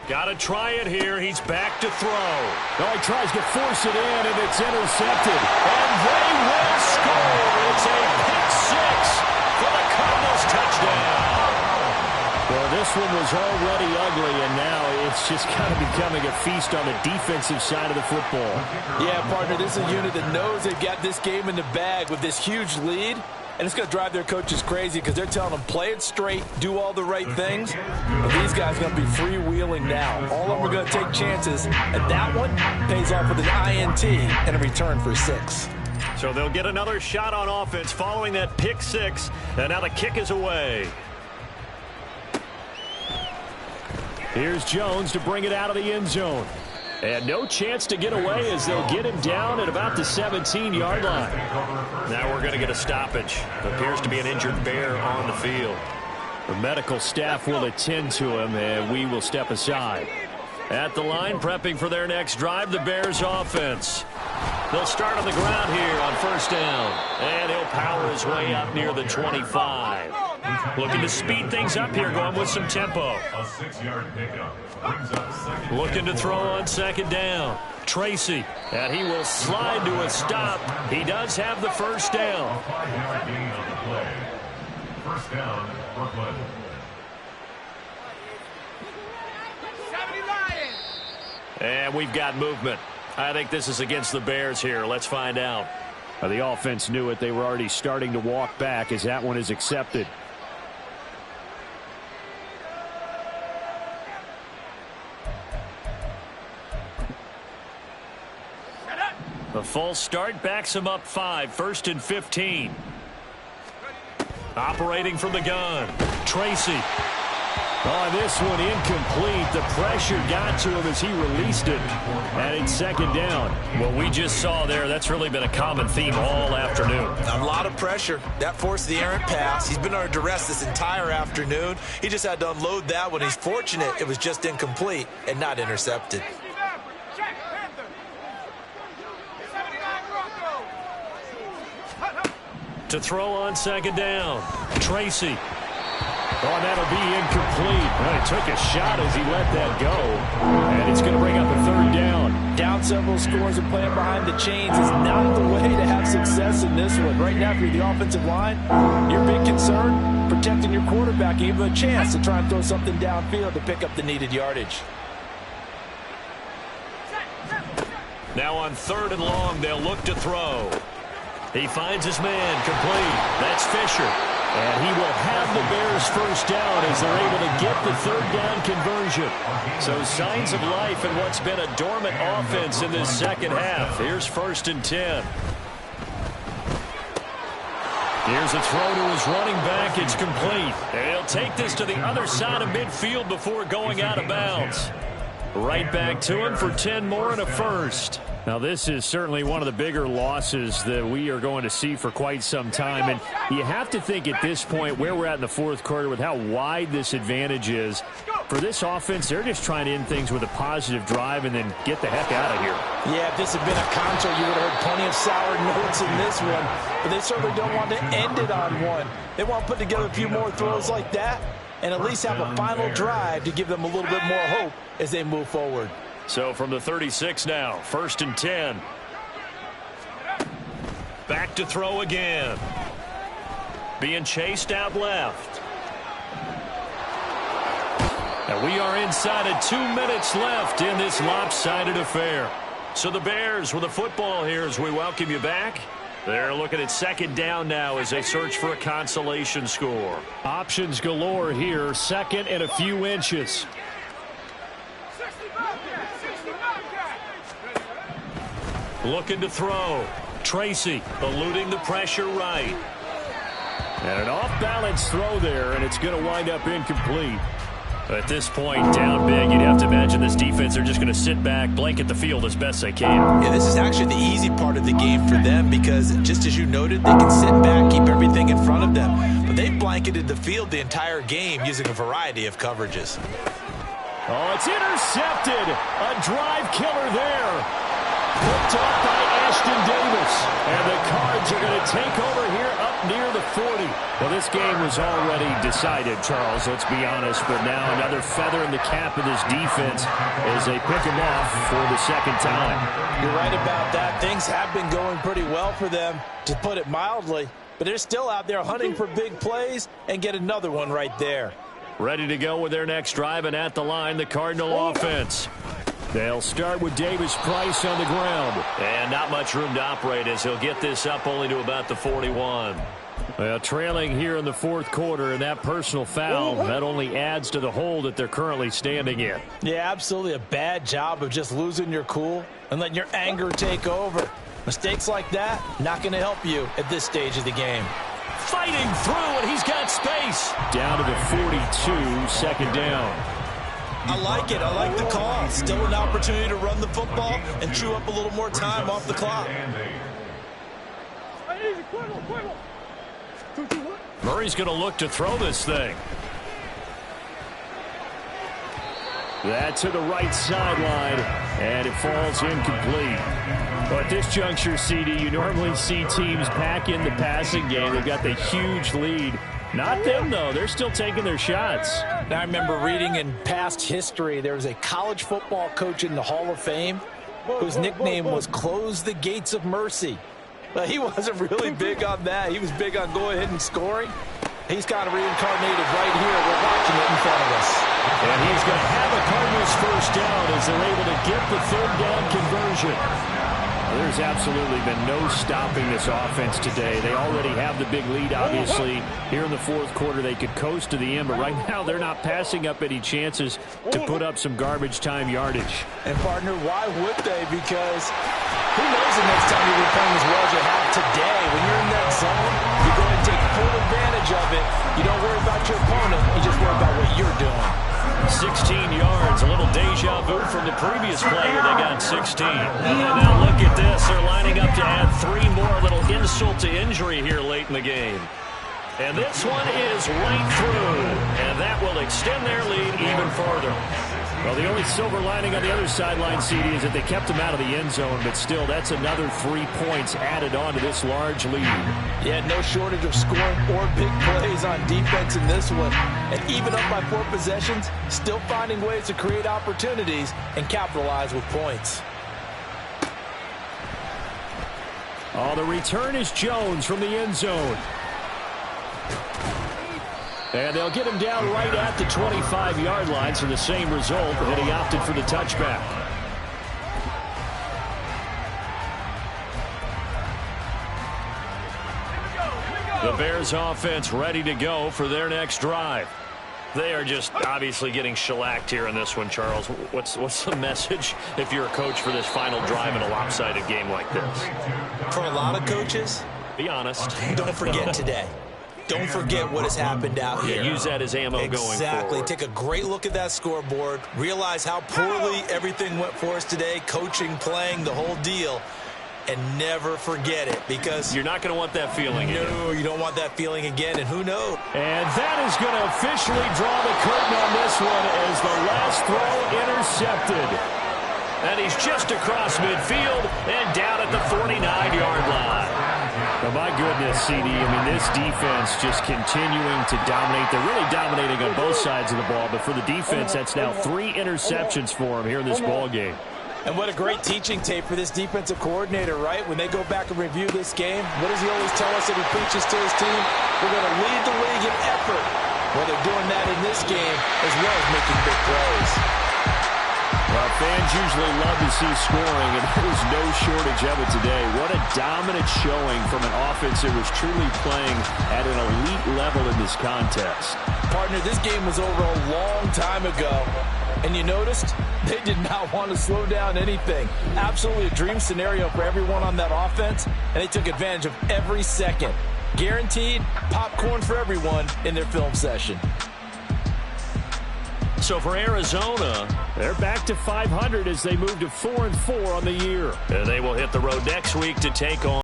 Got to try it here. He's back to throw. Oh, he tries to force it in, and it's intercepted. And they will score. It's a pick six for the Cardinals touchdown. Well, this one was already ugly, and now it's just kind of becoming a feast on the defensive side of the football. Yeah, partner, this is a unit that knows they've got this game in the bag with this huge lead, and it's going to drive their coaches crazy because they're telling them, play it straight, do all the right things. But these guys are going to be freewheeling now. All of them are going to take chances, and that one pays off with an INT and a return for 6. So they'll get another shot on offense following that pick six, and now the kick is away. Here's Jones to bring it out of the end zone. And no chance to get away as they'll get him down at about the 17-yard line. Now we're going to get a stoppage. Appears to be an injured bear on the field. The medical staff will attend to him, and we will step aside. At the line, prepping for their next drive, the Bears offense. They'll start on the ground here on first down. And he'll power his way up near the 25. Looking to speed things up here, going with some tempo. A 6-yard pickup brings up second. Looking to throw on second down. Tracy, and he will slide to a stop. He does have the first down. A 5-yard gain on the play. First down, Brooklyn. And we've got movement. I think this is against the Bears here. Let's find out. The offense knew it. They were already starting to walk back as that one is accepted. The false start backs him up 5. First and 15. Operating from the gun. Tracy. Oh, this one incomplete. The pressure got to him as he released it. And it's second down. What we just saw there, that's really been a common theme all afternoon. A lot of pressure. That forced the errant pass. He's been under duress this entire afternoon. He just had to unload that one. He's fortunate it was just incomplete and not intercepted. To throw on second down. Tracy. Oh, that'll be incomplete. Well, he took a shot as he let that go. And it's going to bring up a third down. Down several scores and playing behind the chains is not the way to have success in this one. Right now, if you're the offensive line, your big concern, protecting your quarterback, give him a chance to try and throw something downfield to pick up the needed yardage. Now on third and long, they'll look to throw. He finds his man, complete. That's Fisher. And he will have the Bears first down as they're able to get the third down conversion. So signs of life in what's been a dormant offense in this second half. Here's first and 10. Here's a throw to his running back. It's complete. And he'll take this to the other side of midfield before going out of bounds. Right back to him for 10 more and a first. Now, this is certainly one of the bigger losses that we are going to see for quite some time. And you have to think at this point where we're at in the fourth quarter with how wide this advantage is. For this offense, they're just trying to end things with a positive drive and then get the heck out of here. Yeah, if this had been a concert, you would have heard plenty of sour notes in this one. But they certainly don't want to end it on one. They want to put together a few more throws like that and at least have a final drive to give them a little bit more hope as they move forward. So from the 36 now, first and 10. Back to throw again. Being chased out left. And we are inside of 2 minutes left in this lopsided affair. So the Bears with the football here as we welcome you back. They're looking at second down now as they search for a consolation score. Options galore here, second and a few inches. Looking to throw. Tracy eluding the pressure right. And an off-balance throw there, and it's going to wind up incomplete. At this point, down big, you'd have to imagine this defense, they're just going to sit back, blanket the field as best they can. Yeah, this is actually the easy part of the game for them because, just as you noted, they can sit back, keep everything in front of them. But they've blanketed the field the entire game using a variety of coverages. Oh, it's intercepted. A drive killer there. Picked up by Ashton Davis. And the Cards are going to take over here up near the 40. Well, this game was already decided, Charles, let's be honest. But now another feather in the cap of this defense as they pick him off for the second time. You're right about that. Things have been going pretty well for them, to put it mildly. But they're still out there hunting for big plays and get another one right there. Ready to go with their next drive, and at the line, the Cardinal offense. They'll start with Davis Price on the ground. And not much room to operate as he'll get this up only to about the 41. Well, trailing here in the fourth quarter, and that personal foul, that only adds to the hole that they're currently standing in. Yeah, absolutely a bad job of just losing your cool and letting your anger take over. Mistakes like that, not going to help you at this stage of the game. Fighting through, and he's got space. Down to the 42, second down. I like it. I like the call. Still an opportunity to run the football and chew up a little more time off the clock. Murray's going to look to throw this thing. That to the right sideline, and it falls incomplete. But at this juncture, CD, you normally see teams pack in the passing game. They've got the huge lead. Not them, though. They're still taking their shots. Now, I remember reading in past history, there was a college football coach in the Hall of Fame whose nickname was Close the Gates of Mercy. But he wasn't really big on that. He was big on going ahead and scoring. He's kind of reincarnated right here. We're watching it in front of us. And he's going to have a Cardinals first down as they're able to get the third down conversion. There's absolutely been no stopping this offense today. They already have the big lead, obviously. Here in the fourth quarter, they could coast to the end, but right now they're not passing up any chances to put up some garbage time yardage. And, partner, why would they? Because who knows the next time you'll be playing as well as you have today. When you're in that zone, you go and take full advantage of it. You don't worry about your opponent. You just worry about what you're doing. 16 yards, a little deja vu from the previous play where they got 16. And now look at this. They're lining up to add 3 more, a little insult to injury here late in the game. And this one is right through, and that will extend their lead even further. Well, the only silver lining on the other sideline, CD, is that they kept him out of the end zone, but still, that's another 3 points added on to this large lead. Yeah, no shortage of scoring or big plays on defense in this one. And even up by 4 possessions, still finding ways to create opportunities and capitalize with points. Oh, the return is Jones from the end zone. And they'll get him down right at the 25-yard line, so the same result, but he opted for the touchback. The Bears offense ready to go for their next drive. They are just obviously getting shellacked here in this one, Charles. What's the message if you're a coach for this final drive in a lopsided game like this? For a lot of coaches, be honest. Don't forget today. Don't forget what has happened out here. Use that as ammo going forward. Exactly. Take a great look at that scoreboard. Realize how poorly everything went for us today. Coaching, playing, the whole deal. And never forget it, because you're not going to want that feeling again. No, you don't want that feeling again, and who knows? And that is going to officially draw the curtain on this one as the last throw intercepted. And he's just across midfield and down at the 49-yard line. Well, my goodness, CD, I mean, this defense just continuing to dominate. They're really dominating on both sides of the ball, but for the defense, that's now 3 interceptions for them here in this ball game. And what a great teaching tape for this defensive coordinator, right? When they go back and review this game, what does he always tell us that he preaches to his team? We're going to lead the league in effort. Well, they're doing that in this game as well as making big plays. Well, fans usually love to see scoring, and there's no shortage of it today. What a dominant showing from an offense that was truly playing at an elite level in this contest. Partner, this game was over a long time ago. And you noticed they did not want to slow down anything. Absolutely a dream scenario for everyone on that offense, and they took advantage of every second. Guaranteed popcorn for everyone in their film session. So for Arizona, they're back to 500 as they move to 4-4 on the year. And they will hit the road next week to take on